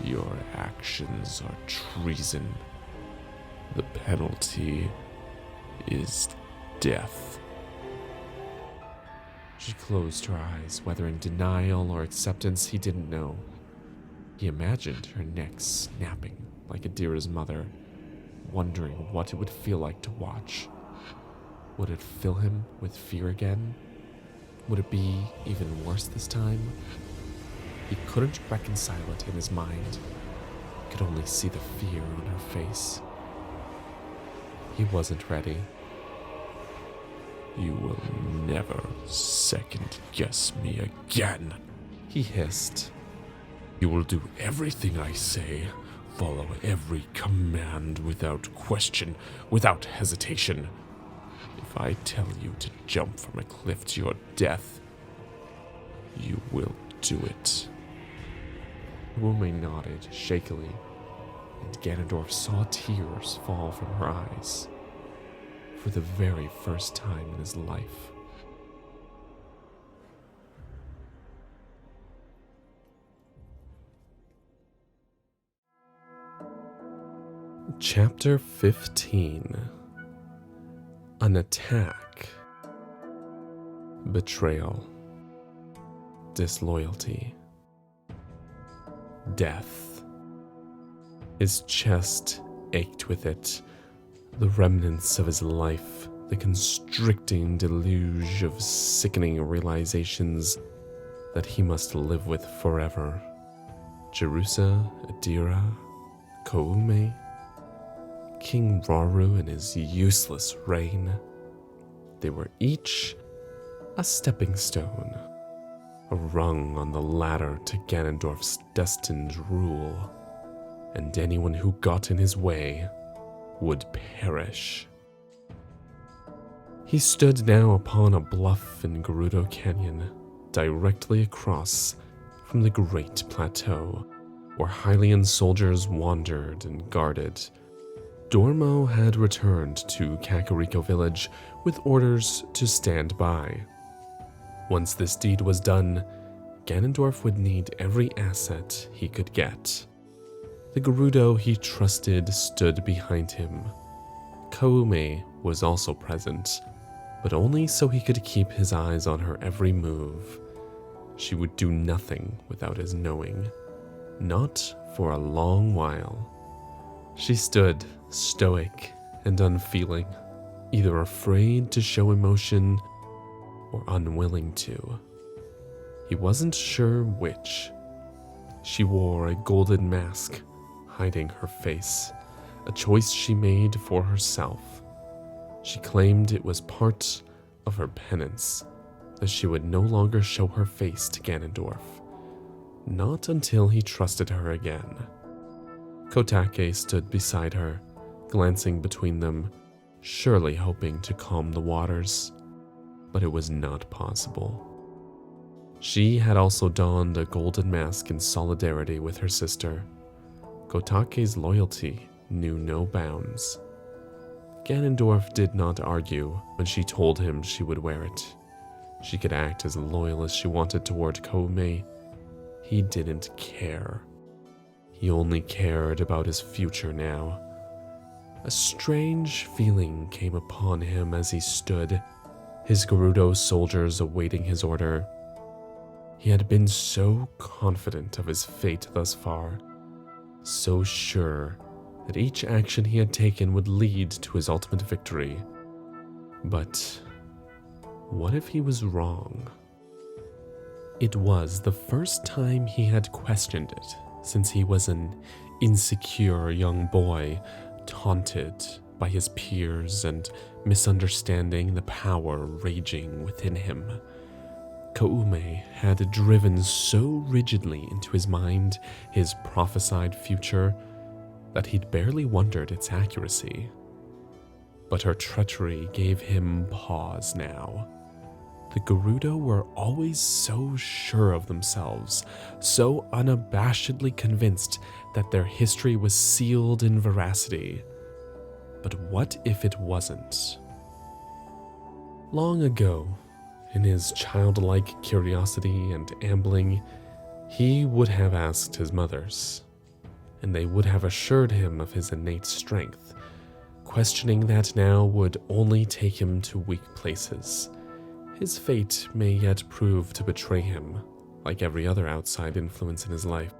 "Your actions are treason. The penalty is death." She closed her eyes, whether in denial or acceptance, he didn't know. He imagined her neck snapping like Adira's mother, wondering what it would feel like to watch. Would it fill him with fear again? Would it be even worse this time? He couldn't reconcile it in his mind. He could only see the fear on her face. He wasn't ready. "You will never second-guess me again," he hissed. "You will do everything I say, follow every command without question, without hesitation. If I tell you to jump from a cliff to your death, you will do it." Koume nodded shakily, and Ganondorf saw tears fall from her eyes. For the very first time in his life. Chapter 15. An attack. Betrayal. Disloyalty. Death. His chest ached with it, the remnants of his life the constricting deluge of sickening realizations that he must live with forever. Jerusa, Adira, Koume, King Rauru and his useless reign. They were each a stepping stone, a rung on the ladder to Ganondorf's destined rule, and anyone who got in his way would perish. He stood now upon a bluff in Gerudo Canyon, directly across from the Great Plateau, where Hylian soldiers wandered and guarded. Dormo had returned to Kakariko Village with orders to stand by. Once this deed was done, Ganondorf would need every asset he could get. The Gerudo he trusted stood behind him. Koume was also present, but only so he could keep his eyes on her every move. She would do nothing without his knowing. Not for a long while. She stood stoic and unfeeling, either afraid to show emotion or unwilling to. He wasn't sure which. She wore a golden mask, hiding her face, a choice she made for herself. She claimed it was part of her penance, that she would no longer show her face to Ganondorf. Not until he trusted her again. Kotake stood beside her, glancing between them, surely hoping to calm the waters, but it was not possible. She had also donned a golden mask in solidarity with her sister. Kotake's loyalty knew no bounds. Ganondorf did not argue when she told him she would wear it. She could act as loyal as she wanted toward Koume. He didn't care. He only cared about his future now. A strange feeling came upon him as he stood, his Gerudo soldiers awaiting his order. He had been so confident of his fate thus far, so sure that each action he had taken would lead to his ultimate victory. But what if he was wrong? It was the first time he had questioned it since he was an insecure young boy, taunted by his peers and misunderstanding the power raging within him. Koume had driven so rigidly into his mind his prophesied future that he'd barely wondered its accuracy. But her treachery gave him pause now. The Gerudo were always so sure of themselves, so unabashedly convinced that their history was sealed in veracity. But what if it wasn't? Long ago, in his childlike curiosity and ambling, he would have asked his mothers, and they would have assured him of his innate strength. Questioning that now would only take him to weak places. His fate may yet prove to betray him, like every other outside influence in his life.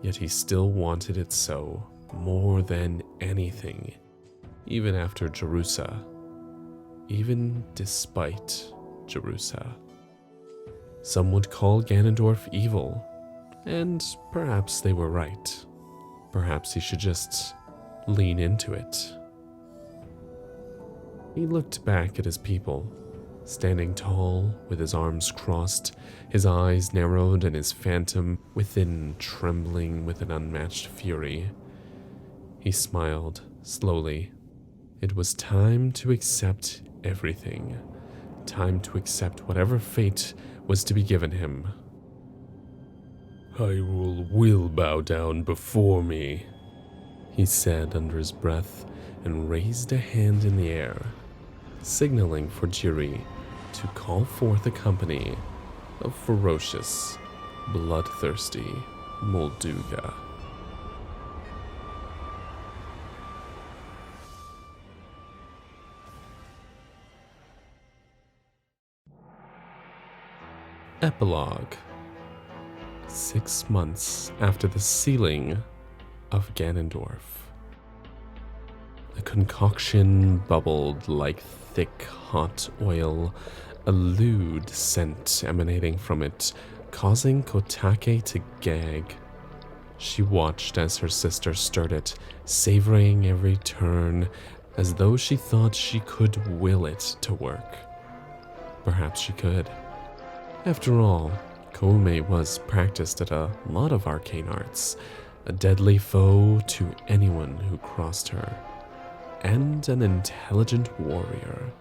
Yet he still wanted it so, more than anything, even after Jerusa, even despite Jerusa. Some would call Ganondorf evil, and perhaps they were right. Perhaps he should just lean into it. He looked back at his people, standing tall with his arms crossed, his eyes narrowed and his phantom within trembling with an unmatched fury. He smiled slowly. It was time to accept everything. Time to accept whatever fate was to be given him. "Hyrule will bow down before me," he said under his breath and raised a hand in the air, signaling for Jiri to call forth a company of ferocious, bloodthirsty Molduga. Epilogue. 6 months after the sealing of Ganondorf. The concoction bubbled like thick, hot oil, a lewd scent emanating from it, causing Kotake to gag. She watched as her sister stirred it, savoring every turn, as though she thought she could will it to work. Perhaps she could. After all, Koume was practiced at a lot of arcane arts, a deadly foe to anyone who crossed her, and an intelligent warrior.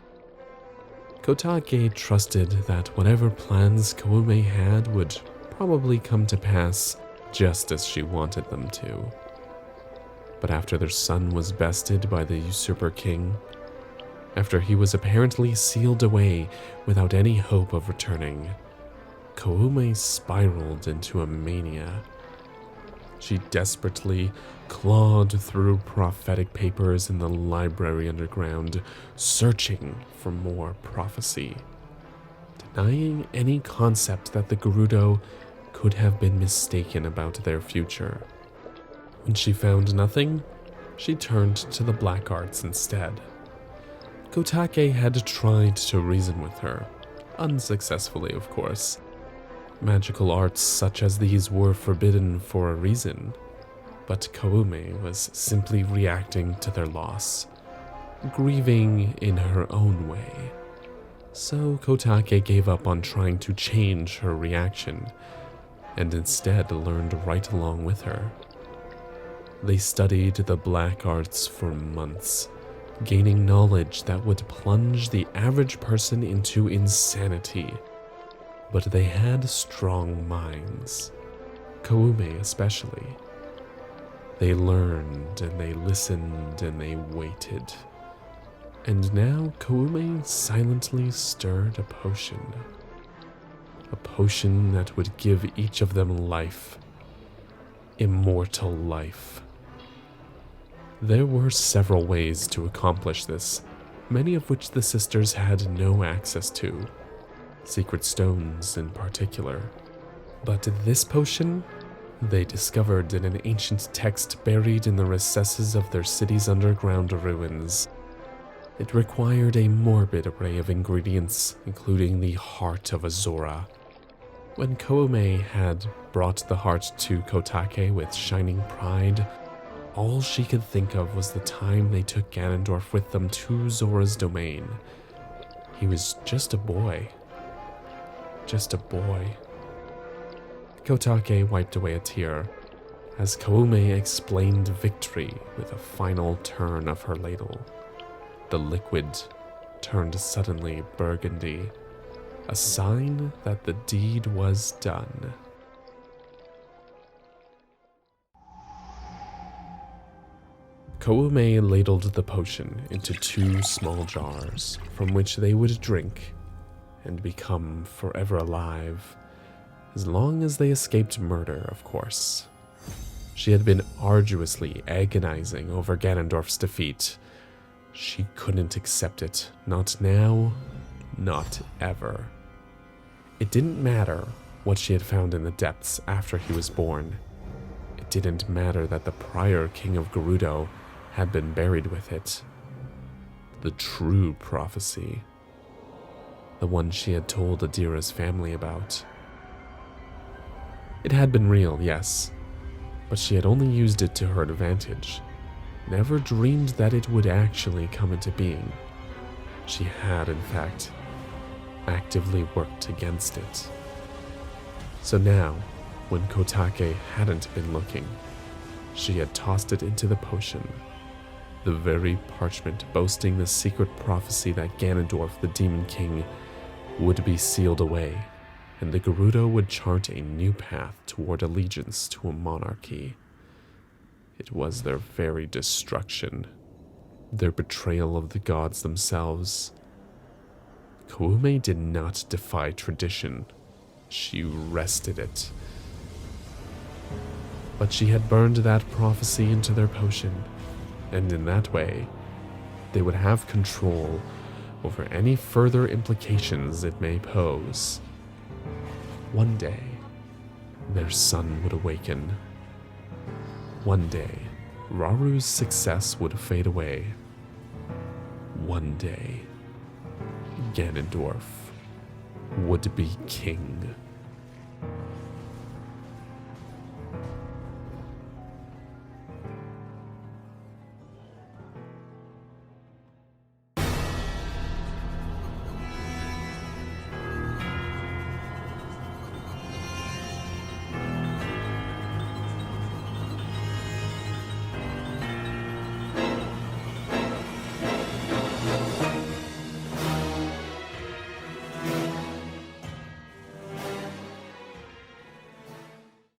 Kotake trusted that whatever plans Koume had would probably come to pass just as she wanted them to. But after their son was bested by the usurper king, after he was apparently sealed away without any hope of returning, Koume spiraled into a mania. She desperately clawed through prophetic papers in the library underground, searching for more prophecy, denying any concept that the Gerudo could have been mistaken about their future. When she found nothing, she turned to the black arts instead. Kotake had tried to reason with her, unsuccessfully of course. Magical arts such as these were forbidden for a reason, but Koume was simply reacting to their loss, grieving in her own way. So Kotake gave up on trying to change her reaction, and instead learned right along with her. They studied the black arts for months, gaining knowledge that would plunge the average person into insanity. But they had strong minds, Koume especially. They learned and they listened and they waited. And now Koume silently stirred a potion that would give each of them life, immortal life. There were several ways to accomplish this, many of which the sisters had no access to. Secret stones in particular. But this potion, they discovered in an ancient text buried in the recesses of their city's underground ruins. It required a morbid array of ingredients, including the heart of Azora. When Koume had brought the heart to Kotake with shining pride, all she could think of was the time they took Ganondorf with them to Zora's domain. He was just a boy. Just a boy. Kotake wiped away a tear as Koume explained victory with a final turn of her ladle. The liquid turned suddenly burgundy, a sign that the deed was done. Koume ladled the potion into 2 small jars, from which they would drink and become forever alive, as long as they escaped murder, of course. She had been arduously agonizing over Ganondorf's defeat. She couldn't accept it, not now, not ever. It didn't matter what she had found in the depths after he was born. It didn't matter that the prior king of Gerudo had been buried with it. The true prophecy. The one she had told Adira's family about. It had been real, yes, but she had only used it to her advantage, never dreamed that it would actually come into being. She had, in fact, actively worked against it. So now, when Kotake hadn't been looking, she had tossed it into the potion, the very parchment boasting the secret prophecy that Ganondorf, the Demon King, would be sealed away, and the Gerudo would chart a new path toward allegiance to a monarchy. It was their very destruction, their betrayal of the gods themselves. Koume did not defy tradition, she wrested it. But she had burned that prophecy into their potion, and in that way, they would have control over any further implications it may pose. One day, their son would awaken. One day, Raru's success would fade away. One day, Ganondorf would be king.